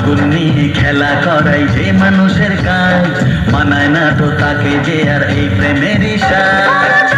আগুন নিয়ে খেলা করাই যে মানুষের কাজ, মানায় না তো তাকে যে আর এই প্রেমেরই সাজ।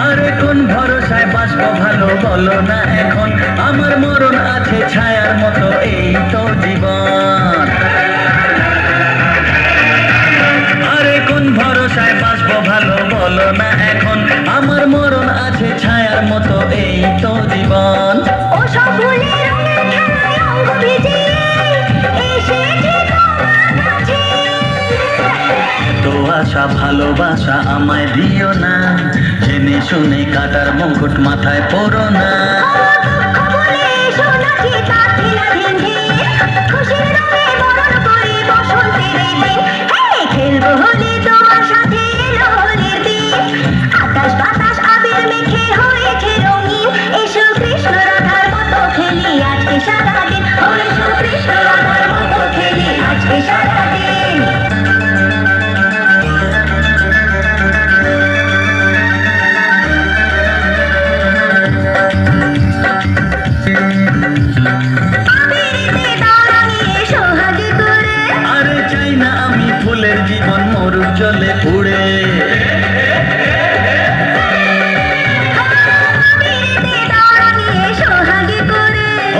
আরে কোন ভরসায় বাঁচবো ভালো বলো না এখন, আমার মরণ আছে ছায়ার মতো এই তো জীবন। আরে কোন ভরসায় বাঁচবো ভালো বলো না এখন, আমার মরণ আছে ছায়ার মতো এই তো জীবন। তো আশা ভালোবাসা আমায় দিও না, জেনে শুনে কাটার মুকুট মাথায় পরো না। আরে চাই না আমি ফুলের জীবন মরুর জলে পুড়ে,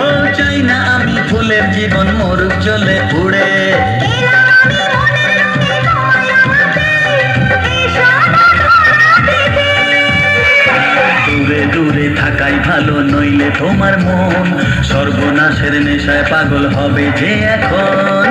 ও চাই না আমি ফুলের জীবন মরুর জলে পুড়ে। দূরে দূরে থাকাই ভালো, নইলে তোমার মন সর্বনাশের নেশায় পাগল হবে যে এখন।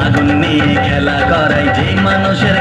আগুন নিয়ে খেলা করাই যে মানুষের